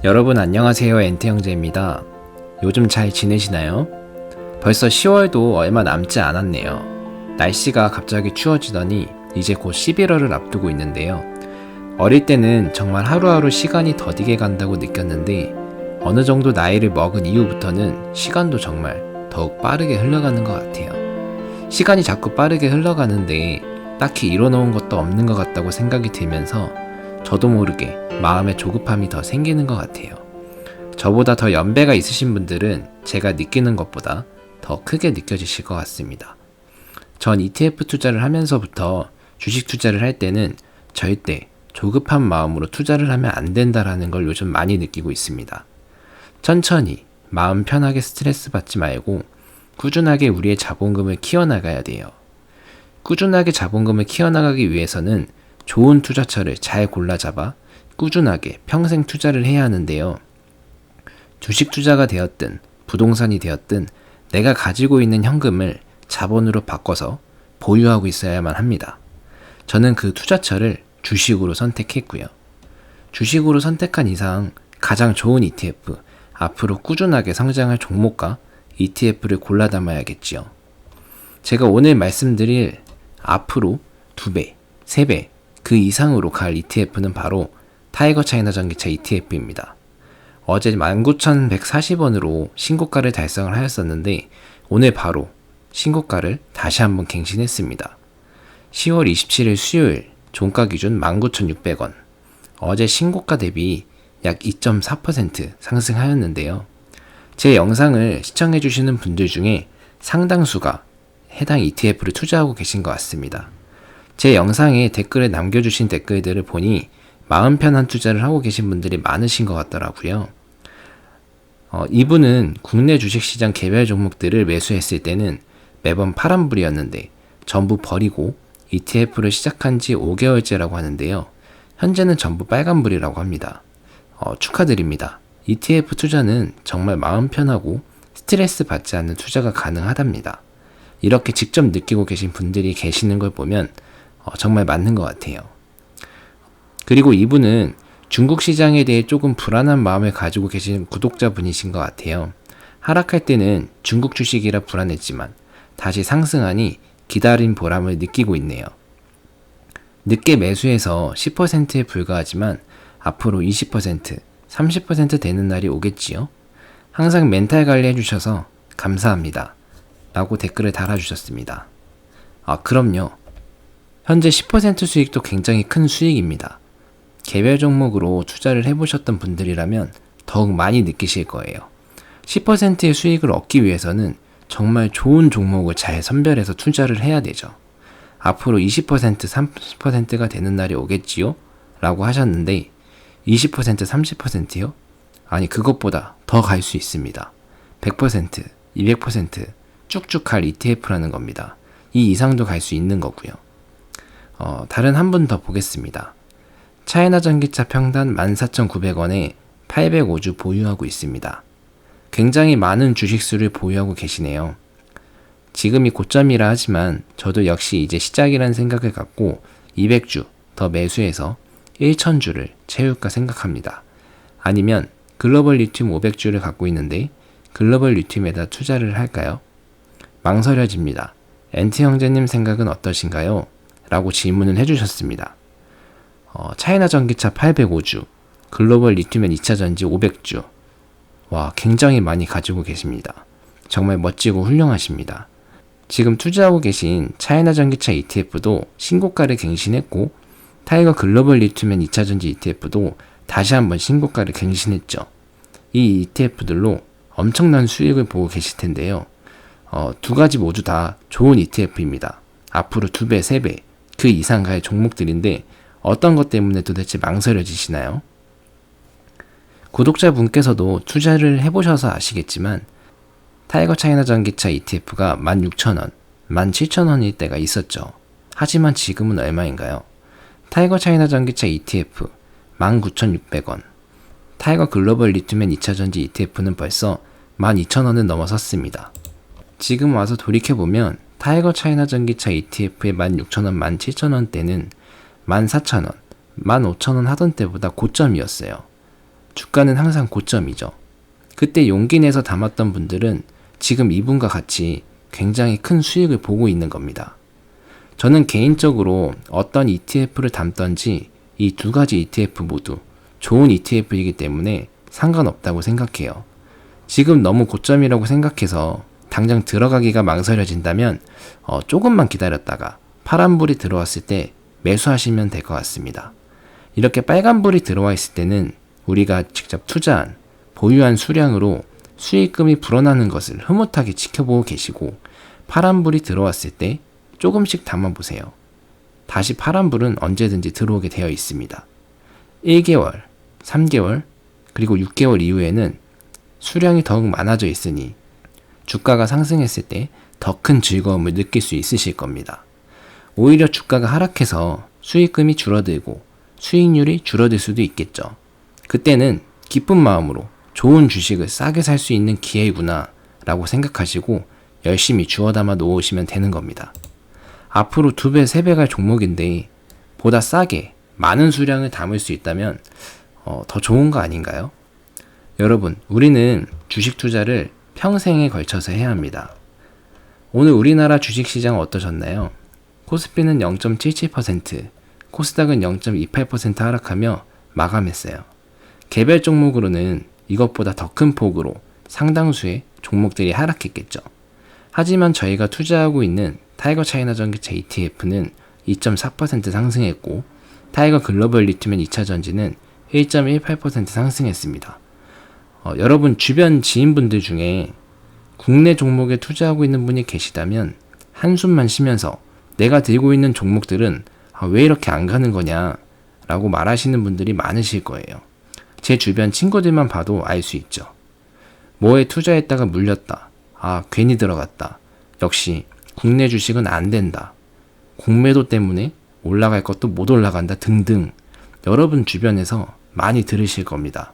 여러분 안녕하세요. 엔트 형제입니다. 요즘 잘 지내시나요? 벌써 10월도 얼마 남지 않았네요. 날씨가 갑자기 추워지더니 이제 곧 11월을 앞두고 있는데요. 어릴 때는 정말 하루하루 시간이 더디게 간다고 느꼈는데 어느 정도 나이를 먹은 이후부터는 시간도 정말 더욱 빠르게 흘러가는 것 같아요. 시간이 자꾸 빠르게 흘러가는데 딱히 이뤄놓은 것도 없는 것 같다고 생각이 들면서 저도 모르게 마음에 조급함이 더 생기는 것 같아요. 저보다 더 연배가 있으신 분들은 제가 느끼는 것보다 더 크게 느껴지실 것 같습니다. 전 ETF 투자를 하면서부터 주식 투자를 할 때는 절대 조급한 마음으로 투자를 하면 안 된다라는 걸 요즘 많이 느끼고 있습니다. 천천히 마음 편하게 스트레스 받지 말고 꾸준하게 우리의 자본금을 키워나가야 돼요. 꾸준하게 자본금을 키워나가기 위해서는 좋은 투자처를 잘 골라 잡아 꾸준하게 평생 투자를 해야 하는데요. 주식 투자가 되었든 부동산이 되었든 내가 가지고 있는 현금을 자본으로 바꿔서 보유하고 있어야만 합니다. 저는 그 투자처를 주식으로 선택했고요. 주식으로 선택한 이상 가장 좋은 ETF, 앞으로 꾸준하게 성장할 종목과 ETF를 골라 담아야겠지요. 제가 오늘 말씀드릴 앞으로 2배, 3배, 그 이상으로 갈 ETF는 바로 타이거 차이나 전기차 ETF입니다. 어제 19,140원으로 신고가를 달성을 하였었는데 오늘 바로 신고가를 다시 한번 갱신했습니다. 10월 27일 수요일 종가 기준 19,600원. 어제 신고가 대비 약 2.4% 상승하였는데요. 제 영상을 시청해주시는 분들 중에 상당수가 해당 ETF를 투자하고 계신 것 같습니다. 제 영상에 댓글에 남겨주신 댓글들을 보니 마음 편한 투자를 하고 계신 분들이 많으신 것 같더라고요. 이분은 국내 주식시장 개별 종목들을 매수했을 때는 매번 파란불이었는데 전부 버리고 ETF를 시작한 지 5개월째라고 하는데요. 현재는 전부 빨간불이라고 합니다. 축하드립니다. ETF 투자는 정말 마음 편하고 스트레스 받지 않는 투자가 가능하답니다. 이렇게 직접 느끼고 계신 분들이 계시는 걸 보면 정말 맞는 것 같아요. 그리고 이분은 중국 시장에 대해 조금 불안한 마음을 가지고 계신 구독자분이신 것 같아요. 하락할 때는 중국 주식이라 불안했지만 다시 상승하니 기다린 보람을 느끼고 있네요. 늦게 매수해서 10%에 불과하지만 앞으로 20%, 30% 되는 날이 오겠지요. 항상 멘탈 관리해 주셔서 감사합니다. 라고 댓글을 달아주셨습니다. 그럼요. 현재 10% 수익도 굉장히 큰 수익입니다. 개별 종목으로 투자를 해보셨던 분들이라면 더욱 많이 느끼실 거예요. 10%의 수익을 얻기 위해서는 정말 좋은 종목을 잘 선별해서 투자를 해야 되죠. 앞으로 20%, 30%가 되는 날이 오겠지요? 라고 하셨는데 20%, 30%요? 아니 그것보다 더 갈 수 있습니다. 100%, 200% 쭉쭉 갈 ETF라는 겁니다. 이 이상도 갈 수 있는 거고요. 다른 한 분 더 보겠습니다. 차이나 전기차 평단 14,900원에 805주 보유하고 있습니다. 굉장히 많은 주식수를 보유하고 계시네요. 지금이 고점이라 하지만 저도 역시 이제 시작이라는 생각을 갖고 200주 더 매수해서 1,000주를 채울까 생각합니다. 아니면 글로벌 리튬 500주를 갖고 있는데 글로벌 리튬에다 투자를 할까요? 망설여집니다. 엔트 형제님 생각은 어떠신가요? 라고 질문을 해주셨습니다. 차이나 전기차 805주, 글로벌 리튬엔 2차전지 500주. 와, 굉장히 많이 가지고 계십니다. 정말 멋지고 훌륭하십니다. 지금 투자하고 계신 차이나 전기차 ETF도 신고가를 갱신했고 타이거 글로벌 리튬엔 2차전지 ETF도 다시 한번 신고가를 갱신했죠. 이 ETF들로 엄청난 수익을 보고 계실 텐데요. 두 가지 모두 다 좋은 ETF입니다. 앞으로 2배, 3배, 그 이상 갈 종목들인데 어떤 것 때문에 도대체 망설여지시나요? 구독자분께서도 투자를 해보셔서 아시겠지만 타이거 차이나 전기차 ETF가 16,000원, 17,000원일 때가 있었죠. 하지만 지금은 얼마인가요? 타이거 차이나 전기차 ETF 19,600원, 타이거 글로벌 리튬엔 2차전지 ETF는 벌써 12,000원을 넘어섰습니다. 지금 와서 돌이켜보면 타이거 차이나 전기차 ETF의 16,000원, 17,000원 때는 14,000원, 15,000원 하던 때보다 고점이었어요. 주가는 항상 고점이죠. 그때 용기 내서 담았던 분들은 지금 이분과 같이 굉장히 큰 수익을 보고 있는 겁니다. 저는 개인적으로 어떤 ETF를 담던지 이 두 가지 ETF 모두 좋은 ETF이기 때문에 상관없다고 생각해요. 지금 너무 고점이라고 생각해서 당장 들어가기가 망설여진다면 조금만 기다렸다가 파란불이 들어왔을 때 매수하시면 될 것 같습니다. 이렇게 빨간불이 들어와 있을 때는 우리가 직접 투자한 보유한 수량으로 수익금이 불어나는 것을 흐뭇하게 지켜보고 계시고, 파란불이 들어왔을 때 조금씩 담아보세요. 다시 파란불은 언제든지 들어오게 되어 있습니다. 1개월, 3개월, 그리고 6개월 이후에는 수량이 더욱 많아져 있으니 주가가 상승했을 때 더 큰 즐거움을 느낄 수 있으실 겁니다. 오히려 주가가 하락해서 수익금이 줄어들고 수익률이 줄어들 수도 있겠죠. 그때는 기쁜 마음으로 좋은 주식을 싸게 살 수 있는 기회구나 라고 생각하시고 열심히 주워 담아 놓으시면 되는 겁니다. 앞으로 2배, 3배 갈 종목인데 보다 싸게 많은 수량을 담을 수 있다면 더 좋은 거 아닌가요? 여러분, 우리는 주식 투자를 평생에 걸쳐서 해야 합니다. 오늘 우리나라 주식시장 어떠셨나요? 코스피는 0.77%, 코스닥은 0.28% 하락하며 마감했어요. 개별 종목으로는 이것보다 더 큰 폭으로 상당수의 종목들이 하락했겠죠. 하지만 저희가 투자하고 있는 타이거 차이나 전기차 ETF는 2.4% 상승했고, 타이거 글로벌 리튬 2차 전지는 1.18% 상승했습니다. 여러분 주변 지인분들 중에 국내 종목에 투자하고 있는 분이 계시다면 한숨만 쉬면서 내가 들고 있는 종목들은 왜 이렇게 안 가는 거냐 라고 말하시는 분들이 많으실 거예요. 제 주변 친구들만 봐도 알 수 있죠. 뭐에 투자했다가 물렸다. 괜히 들어갔다. 역시 국내 주식은 안 된다. 공매도 때문에 올라갈 것도 못 올라간다 등등 여러분 주변에서 많이 들으실 겁니다.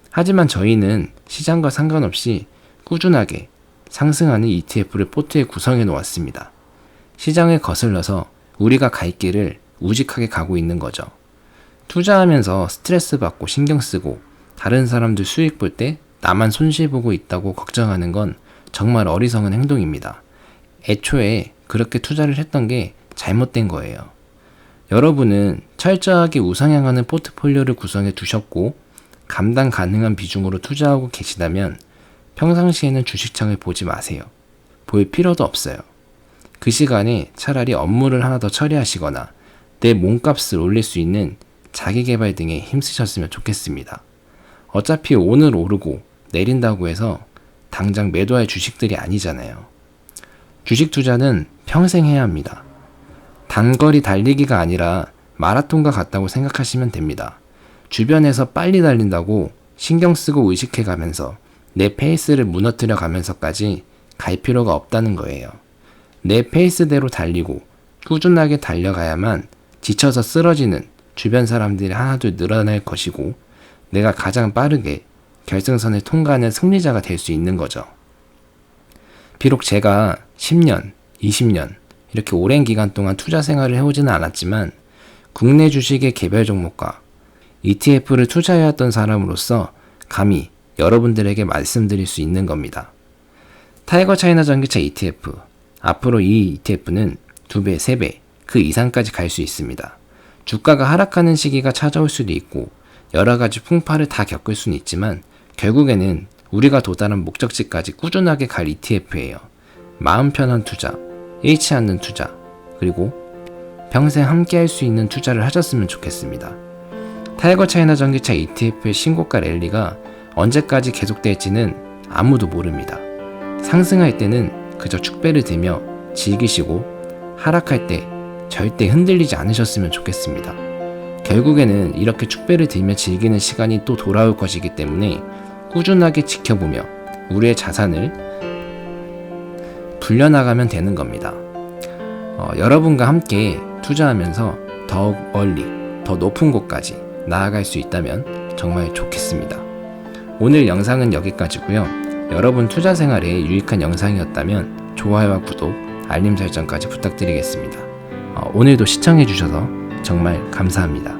하지만 저희는 시장과 상관없이 꾸준하게 상승하는 ETF를 포트에 구성해 놓았습니다. 시장에 거슬러서 우리가 갈 길을 우직하게 가고 있는 거죠. 투자하면서 스트레스 받고 신경 쓰고 다른 사람들 수익 볼 때 나만 손실 보고 있다고 걱정하는 건 정말 어리석은 행동입니다. 애초에 그렇게 투자를 했던 게 잘못된 거예요. 여러분은 철저하게 우상향하는 포트폴리오를 구성해 두셨고 감당 가능한 비중으로 투자하고 계시다면 평상시에는 주식창을 보지 마세요. 볼 필요도 없어요. 그 시간에 차라리 업무를 하나 더 처리하시거나 내 몸값을 올릴 수 있는 자기계발 등에 힘쓰셨으면 좋겠습니다. 어차피 오늘 오르고 내린다고 해서 당장 매도할 주식들이 아니잖아요. 주식 투자는 평생 해야 합니다. 단거리 달리기가 아니라 마라톤과 같다고 생각하시면 됩니다. 주변에서 빨리 달린다고 신경 쓰고 의식해 가면서 내 페이스를 무너뜨려 가면서까지 갈 필요가 없다는 거예요. 내 페이스대로 달리고 꾸준하게 달려가야만 지쳐서 쓰러지는 주변 사람들이 하나둘 늘어날 것이고 내가 가장 빠르게 결승선을 통과하는 승리자가 될 수 있는 거죠. 비록 제가 10년, 20년 이렇게 오랜 기간 동안 투자 생활을 해오지는 않았지만 국내 주식의 개별 종목과 ETF를 투자해왔던 사람으로서 감히 여러분들에게 말씀드릴 수 있는 겁니다. 타이거 차이나 전기차 ETF, 앞으로 이 ETF는 2배, 3배, 그 이상까지 갈 수 있습니다. 주가가 하락하는 시기가 찾아올 수도 있고 여러 가지 풍파를 다 겪을 수는 있지만 결국에는 우리가 도달한 목적지까지 꾸준하게 갈 ETF예요. 마음 편한 투자, 잃지 않는 투자, 그리고 평생 함께 할 수 있는 투자를 하셨으면 좋겠습니다. 타이거 차이나 전기차 ETF의 신고가 랠리가 언제까지 계속될지는 아무도 모릅니다. 상승할 때는 그저 축배를 들며 즐기시고 하락할 때 절대 흔들리지 않으셨으면 좋겠습니다. 결국에는 이렇게 축배를 들며 즐기는 시간이 또 돌아올 것이기 때문에 꾸준하게 지켜보며 우리의 자산을 불려나가면 되는 겁니다. 여러분과 함께 투자하면서 더욱 멀리, 더 높은 곳까지 나아갈 수 있다면 정말 좋겠습니다. 오늘 영상은 여기까지고요. 여러분 투자 생활에 유익한 영상이었다면 좋아요와 구독, 알림 설정까지 부탁드리겠습니다. 오늘도 시청해주셔서 정말 감사합니다.